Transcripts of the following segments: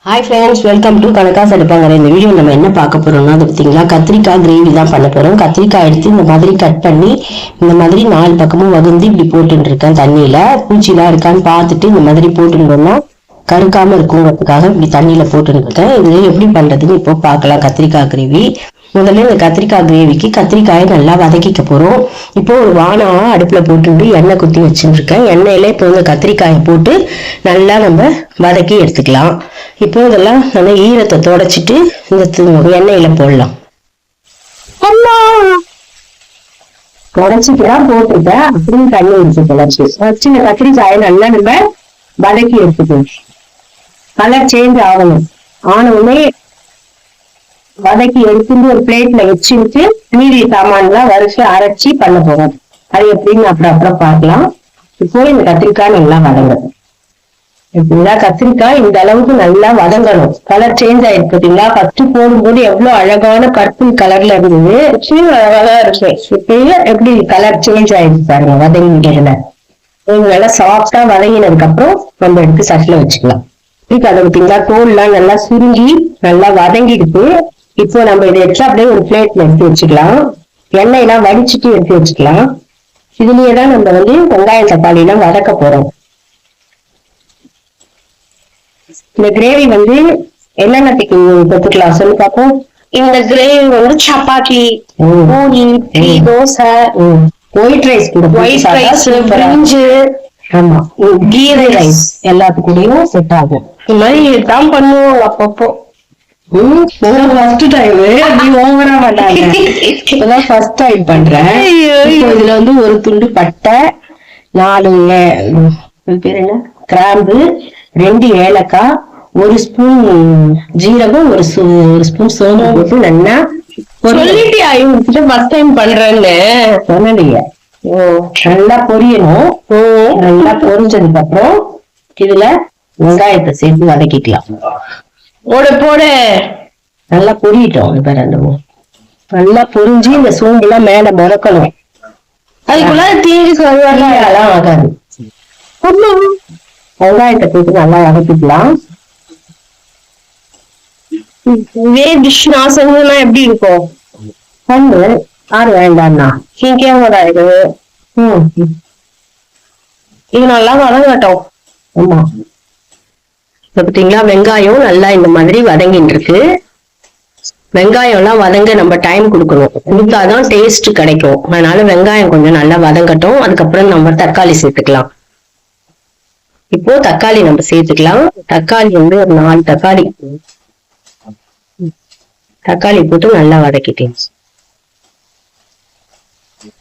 Hi friends, welcome to கணக்காஸ் எடுப்பாங்க. இந்த video நம்ம என்ன பார்க்க போறோம்னா, அது பார்த்தீங்களா, கத்திரிக்காய் கிரேவி தான் பண்ண போறோம். கத்திரிக்காய் எடுத்து இந்த மாதிரி கட் பண்ணி இந்த மாதிரி 4 பக்கமும் வகுந்து இப்படி போட்டுட்டு இருக்கேன். தண்ணியில பூச்சிலாம் இருக்கான்னு பார்த்துட்டு இந்த மாதிரி போட்டுட்டோம்னா கருக்காம இருக்குங்கிறதுக்காக இப்படி தண்ணியில போட்டுட்டு இருக்கேன். இது எப்படி பண்றதுன்னு இப்போ பார்க்கலாம். கத்திரிக்காய் கிரேவி. முதல்ல இந்த கத்திரிக்காய் கிரேவிக்கு கத்திரிக்காயை நல்லா வதக்கிக்க போறோம். இப்போ ஒரு வானலை அடுப்புல போட்டுட்டு எண்ணெய் குத்தி வச்சுருக்கேன். எண்ணெயில இப்போ இந்த கத்திரிக்காயை போட்டு நல்லா நம்ம வதக்கி எடுத்துக்கலாம். இப்போ இதெல்லாம் நல்லா ஈரத்தை தொடச்சிட்டு இந்த எண்ணெயில போடலாம். தொடச்சிட்டுதான் போட்டுட்டேன். அப்படின்னு தண்ணி ஊற்றி கிளச்சி வச்சு இந்த கத்திரிக்காயை நல்லா நம்ம வதக்கி எடுத்துக்கணும். கலர் சேஞ்ச் ஆகணும். ஆனவுடனே வதக்கி எடுத்துட்டு ஒரு பிளேட்ல வச்சுட்டு மீதி சாமான்லாம் வரிசை அரைச்சி பண்ண போறோம். அது எப்படின்னு அப்புறம் பார்க்கலாம். இப்போ இந்த கத்திரிக்காய் நல்லா வதங்கணும். எப்படின்னா கத்திரிக்காய் இந்த அளவுக்கு நல்லா வதங்கணும். கலர் சேஞ்ச் ஆயிருக்கு பார்த்தீங்களா? ஃபர்ஸ்ட் போடும்போது எவ்வளவு அழகான பர்பிள் கலர்ல இருந்தது, அழகாதான் இருக்கு. இப்பயும் எப்படி கலர் சேஞ்ச் ஆயிருக்கு பாருங்க வதங்கிட்டதுல. நல்லா சாஃப்டா வதங்கினதுக்கு அப்புறம் நம்ம எடுத்து சட்டில வச்சுக்கலாம். அதை பார்த்தீங்களா, தோல்லாம் நல்லா சுருங்கி நல்லா வதங்கிடுது. இப்போ நம்ம இதை எடுத்து அப்படியே ஒரு பிளேட்ல எடுத்து வச்சுக்கலாம். எண்ணெயெல்லாம் வடிச்சிட்டு எடுத்து வச்சுக்கலாம். இதுலயேதான் நம்ம வெங்காயம் தக்காளி எல்லாம் வதக்க போறோம். இந்த கிரேவி என்னென்ன தொட்டுக்கலாம் சொல்லி பார்ப்போம். இந்த gravy chapati, puri, dosa, white rice கூட, ஒயிட் ரைஸ், பிரிஞ்சு, ஆமா, கீ ரைஸ் எல்லாத்துக்கூடயும் செட் ஆகும். இந்த மாதிரி தான் பண்ணுவோம் அப்பப்போ. ஃபர்ஸ்ட் டைம் நீ ஓவரா பண்ணாங்க. இப்பதான் ஃபர்ஸ்ட் டைம் பண்றேன். இதுல ஒரு துண்டு பட்டை, 4 பேர் என்ன கிராம்பு, 2 ஏலக்காய், 1 ஸ்பூன் ஜீரகம், ஒரு ஸ்பூன் சோம்பு போட்டு நல்லா சொல்லிட்டியா இவங்க ஃபர்ஸ்ட் டைம் பண்றேன்னு சொன்னீங்க. நல்லா பொரியணும். நல்லா பொரிஞ்சதுக்கு அப்புறம் இதுல வெங்காயத்தை சேர்த்து வதக்கிக்கலாம். போட நல்லா பொரியட்டும். நல்லா பொரிஞ்சு இந்த சோம்பு எல்லாம் மேல முறக்கணும். அதுக்குள்ள தீங்கு எல்லாம் ஆகாது. வெங்காயத்தை போட்டு நல்லா வதக்கிக்கலாம். இதே டிஷ் நான் செஞ்சதுன்னா எப்படி இருக்கும்? யாரு வேண்டாம்னா கேமரா இது நல்லா வதங்கட்டும். ஆமா, பாத்தீங்களா, வெங்காயம் நல்லா இந்த மாதிரி வதங்கிட்டு இருக்கு. வெங்காயம் எல்லாம் வதங்க நம்ம டைம் கொடுக்கணும். கொடுத்தாதான் டேஸ்ட் கிடைக்கும். அதனால வெங்காயம் கொஞ்சம் நல்லா வதங்கட்டும். அதுக்கப்புறம் நம்ம தக்காளி சேர்த்துக்கலாம். இப்போ தக்காளி நம்ம சேர்த்துக்கலாம். தக்காளி ஒரு 4 தக்காளி போட்டு நல்லா வதக்கிட்டேன்.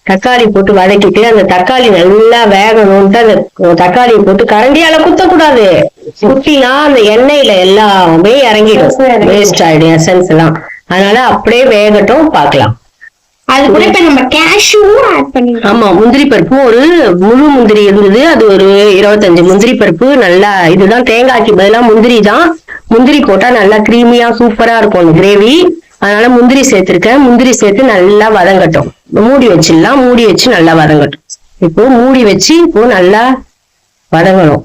தக்காளி போட்டு வதக்கிட்டு அந்த தக்காளி நல்லா வேகணும்ட்டு அந்த தக்காளியை போட்டு கரண்டியால குத்தக்கூடாது. குத்தினா அந்த எண்ணெயில எல்லாமே இறங்கிடும், வேஸ்ட் ஆயிடும் எசன்ஸ் எல்லாம். அதனால அப்படியே வேகட்டும், பார்க்கலாம். அது கூட இப்ப நம்ம கேஷ்யூவும் ஆட் பண்ணிக்கலாம். ஆமா, முந்திரி பருப்பு ஒரு முழு முந்திரி இருந்தது, அது ஒரு 25 முந்திரி பருப்பு. நல்லா இதுதான் தேங்காய்க்கு பதிலா முந்திரி தான். முந்திரி போட்டா நல்லா கிரீமியா சூப்பரா இருக்கும் அந்த கிரேவி. அதனால முந்திரி சேர்த்திருக்கேன். முந்திரி சேர்த்து நல்லா வதங்கட்டும். மூடி வச்சிடலாம். மூடி வச்சு நல்லா வதங்கட்டும். இப்போ மூடி வச்சு இப்போ நல்லா வதங்கணும்.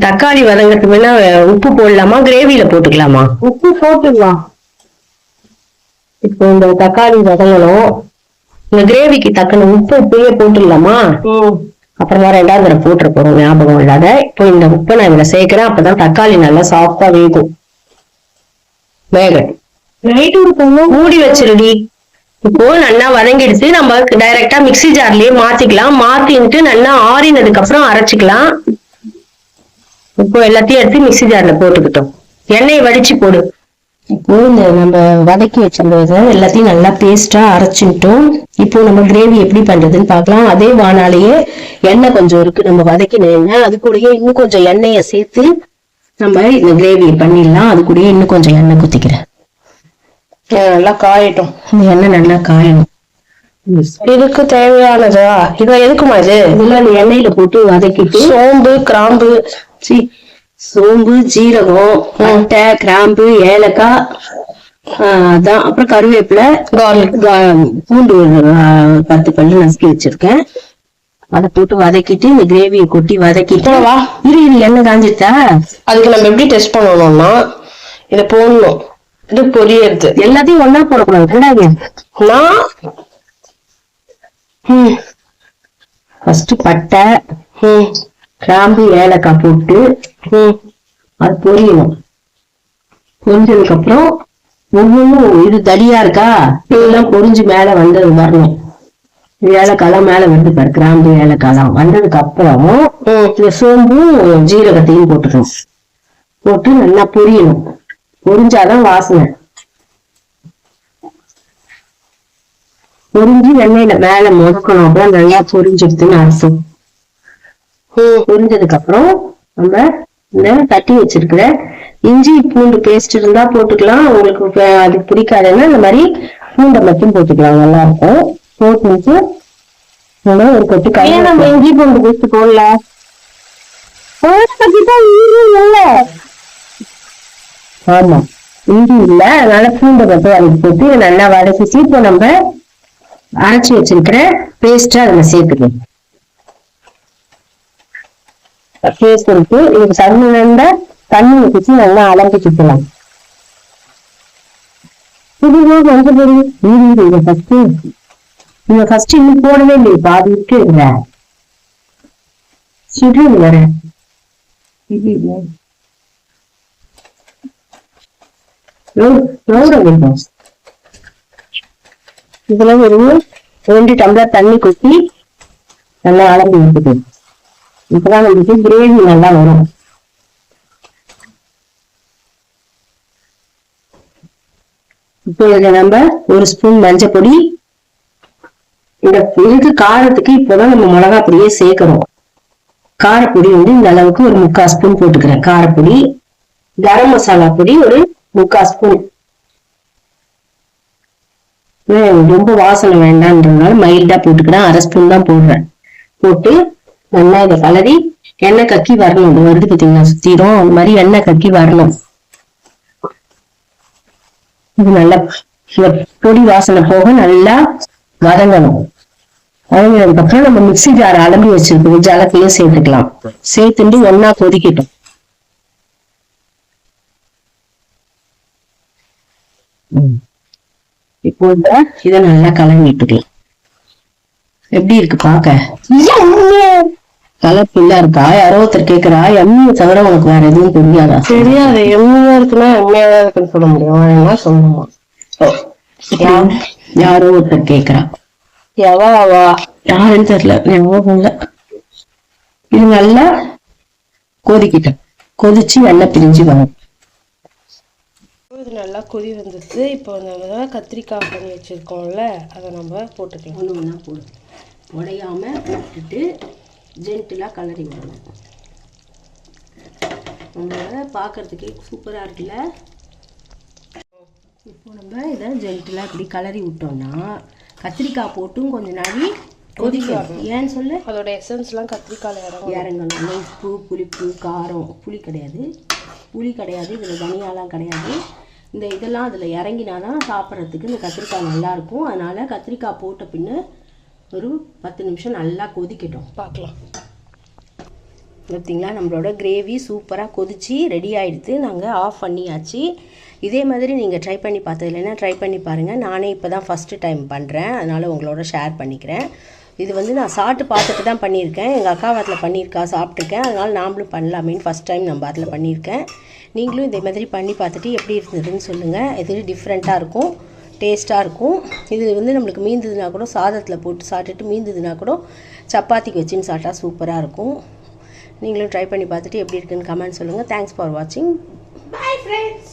தக்காளி வதங்கட்டும்னா உப்பு போடலாமா, கிரேவியில போட்டுக்கலாமா? உப்பு போட்டுக்கலாம். இப்போ இந்த தக்காளி வதங்கணும். இந்த கிரேவிக்கு தக்கன உப்பு இப்பயே போட்டுடலாமா? அப்புறமா 2வது தடவை போட்டுற போறோம், ஞாபகம் இல்லாத. இப்போ இந்த உப்பை நான் இதுல சேர்க்கிறேன். அப்பதான் தக்காளி நல்லா சாஃப்டா வேகும். மூடி வச்சிருடி. இப்போ நல்லா வதங்கிடுச்சு. நம்ம டைரக்டா மிக்ஸி ஜார்லயே மாத்திக்கலாம். மாத்திட்டு நல்லா ஆறினதுக்கு அப்புறம் அரைச்சிக்கலாம். இப்போ எல்லாத்தையும் எடுத்து மிக்ஸி ஜார்ல போட்டுக்கிட்டோம். எண்ணெய் வடிச்சு போடு. இப்போ இந்த நம்ம வதக்கி வச்சிருந்தது எல்லாத்தையும் நல்லா பேஸ்டா அரைச்சுட்டோம். இப்போ நம்ம கிரேவி எப்படி பண்றதுன்னு பார்க்கலாம். அதே வானாலேயே எண்ணெய் கொஞ்சம் இருக்கு, நம்ம வதக்கின எண்ணெய். அது கூடயே இன்னும் கொஞ்சம் எண்ணெயை சேர்த்து நம்ம இந்த கிரேவி பண்ணிடலாம். அது கூடயே இன்னும் கொஞ்சம் எண்ணெய் குத்திக்கிறேன். நல்லா காயட்டும். இந்த எண்ணெய் நல்லா காயணும். இதுக்கு தேவையானதா? இது எதுக்குமா? இதெல்லாம் அந்த எண்ணெயில போட்டு வதக்கிட்டு சோம்பு, கிராம்பு, சோம்பு, ஜீரகம், பட்டை, கிராம்பு, ஏலக்காய், அதான், அப்புறம் கருவேப்பிலை, பூண்டு 10 பல்லு நசுக்கி வச்சிருக்கேன். அதை போட்டு வதக்கிட்டு இந்த கிரேவியை கொட்டி வதக்கிட்டு வா இரு எண்ணெய் காஞ்சிட்டா அதுக்கு நம்ம எப்படி டெஸ்ட் பண்ணணும்னா இதை போடணும், இது பொரியறது எல்லாத்தையும் ஒன்னா போடக்கூடாது. ரெண்டாவது நான் ஃபர்ஸ்ட் பட்டை கிராம்பு ஏலக்காய் போட்டு அது பொரியணும். பொரிஞ்சதுக்கு அப்புறம் ஒவ்வொன்றும் இது தடியா இருக்கா இதெல்லாம் பொரிஞ்சு மேல வந்தது வரணும். ஏலக்காய்லாம் மேல வந்து பாரு, கிராம்பு ஏலக்காய்லாம் வந்ததுக்கு அப்புறம் இந்த சோம்பும் ஜீரகத்தையும் போட்டுக்கணும். போட்டு நல்லா பொரியணும். பொரிஞ்சாதான் வாசனை. பொரிஞ்சு எண்ணெயில மேல முதக்கணும். அப்புறம் நல்லா பொரிஞ்சிடுதுன்னு அர்த்தம். பொரிஞ்சதுக்கு அப்புறம் நம்ம இந்த தட்டி வச்சிருக்கிற இஞ்சி பூண்டு பேஸ்ட் இருந்தா போட்டுக்கலாம். உங்களுக்கு அது பிடிக்காதுன்னா இந்த மாதிரி பூண்டை மட்டும் போட்டுக்கலாம், நல்லா இருக்கும். போட்டு நம்ம ஒரு கொட்டு கையை நம்ம இஞ்சி பூண்டு பேஸ்ட் போடல. ஆமா இஞ்சி இல்ல, அதனால பூண்டை மட்டும் அதுக்கு போட்டு நல்லா வதக்கிட்டு இப்போ நம்ம அரைச்சி வச்சிருக்கிற பேஸ்ட் அதுல சேர்த்துக்கணும். பேஸ்ட் இருக்கு, இதுக்கு தண்ணி தண்ணி ஊற்றி நல்லா அலம்பி சுத்தலாம். கொஞ்சம் நீங்க ஃபர்ஸ்ட் இன்னும் போடவே இல்லையே, பாதி இருக்கு இல்ல சுடு வர இதுல ஒரு 2 டம்ளர் தண்ணி கொட்டி நல்லா அலம்பி விட்டுது. இப்பதான் நம்மளுக்கு கிரேவி நல்லா வரும். இப்போ இதுல நம்ம ஒரு ஸ்பூன் மஞ்சள் பொடி, இந்த இதுக்கு காரத்துக்கு இப்பதான் நம்ம மிளகா பொடியே சேர்க்கிறோம். காரப்பொடி வந்து இந்த அளவுக்கு ஒரு 3/4 ஸ்பூன் போட்டுக்கிறேன். காரப்பொடி, கரம் மசாலா பொடி ஒரு 3/4 ஸ்பூன். ரொம்ப வாசனை வேண்டாம்ன்றதுனால மைல்டா போட்டுக்கிறேன். 1/2 ஸ்பூன் தான் போடுறேன். போட்டு நல்லா இதை கலரி எண்ணெய் கக்கி வரணும். இது வருது பார்த்தீங்கன்னா சுத்திரும், அந்த மாதிரி எண்ணெய் கக்கி வரணும். இது நல்லா பொடி வாசனை போக நல்லா வதங்கணும். வதங்கினதுக்கு அப்புறம் நம்ம மிக்ஸி ஜார் அலம்பி வச்சிருக்கோம், ஜலத்தையும் சேர்த்துக்கலாம். சேர்த்துட்டு ஒன்னா கொதிக்கட்டும். இப்போ இதை நல்லா கலரி விட்டுக்கலாம். எப்படி இருக்கு பாக்க? கலர்ஃபுல்லா இருக்கா? யாரோ ஒருத்தர் கேக்குறா, எம்மியை தவிர உனக்கு வேற எதுவும் தெரியாதா? தெரியாது. எம்மியா இருக்குன்னா எம்மியா தான் இருக்குன்னு சொல்ல முடியும். என்ன சொல்லணுமா? யாரோ ஒருத்தர் கேக்குறா, எவாவா யாருன்னு தெரியல, ஞாபகம் இல்ல. இது நல்லா கொதிக்கிட்டோம். கொதிச்சு எண்ணெய் பிரிஞ்சு வரும். இது நல்லா கொதி வந்துருச்சு. இப்போ நம்ம கத்திரிக்காய் பண்ணி வச்சிருக்கோம்ல, அதை நம்ம போட்டுக்கலாம். ஒன்று ஒன்றா போடு, உடையாம போட்டுட்டு ஜென்டிலா கலரி விடணும். நம்மளோட பார்க்கறதுக்கே சூப்பரா இருக்குல்ல. இப்போ நம்ம இதை ஜென்டிலா இப்படி கலரி விட்டோம்னா கத்திரிக்காய் போட்டும் கொஞ்ச நாளி கொதிக்கும். ஏன்னு சொல்லு, அதோட எசன்ஸ்லாம் கத்திரிக்காயில் இறங்கணும். உப்பு, புளிப்பு, காரம், புளி கிடையாது இதில் தனியாலாம் கிடையாது. இந்த இதெல்லாம் அதில் இறங்கினாதான் சாப்பிட்றதுக்கு இந்த கத்திரிக்காய் நல்லாயிருக்கும். அதனால் கத்திரிக்காய் போட்ட பின்ன ஒரு 10 நிமிஷம் நல்லா கொதிக்கட்டும், பார்க்கலாம். பார்த்தீங்களா, நம்மளோட கிரேவி சூப்பராக கொதிச்சு ரெடி ஆகிடுது. நாங்கள் ஆஃப் பண்ணியாச்சு. இதே மாதிரி நீங்கள் ட்ரை பண்ணி பார்த்தது இல்லைன்னா ட்ரை பண்ணி பாருங்கள். நானே இப்போ தான் ஃபஸ்ட்டு டைம் பண்ணுறேன், அதனால் உங்களோட ஷேர் பண்ணிக்கிறேன். இது வந்து நான் சாப்பிட்டு பார்த்துட்டு தான் பண்ணியிருக்கேன். எங்கள் அக்கா அதில் பண்ணியிருக்கா, சாப்பிட்ருக்கேன். அதனால் நாமளும் பண்ணலாமேன்னு ஃபஸ்ட் டைம் நம்ம அதில் பண்ணியிருக்கேன். நீங்களும் இதே மாதிரி பண்ணி பார்த்துட்டு எப்படி இருந்ததுன்னு சொல்லுங்கள். இது டிஃப்ரெண்ட்டாக இருக்கும், டேஸ்ட்டாக இருக்கும். இது வந்து நம்மளுக்கு மீந்ததுனா கூட சாதத்தில் போட்டு சாப்பிட்டுட்டு மீந்ததுனா கூட சப்பாத்திக்கு வச்சுன்னு சாப்பிட்டா சூப்பராக இருக்கும். நீங்களும் ட்ரை பண்ணி பார்த்துட்டு எப்படி இருக்குன்னு கமெண்ட் சொல்லுங்கள். தேங்க்ஸ் ஃபார் வாட்சிங். Bye friends.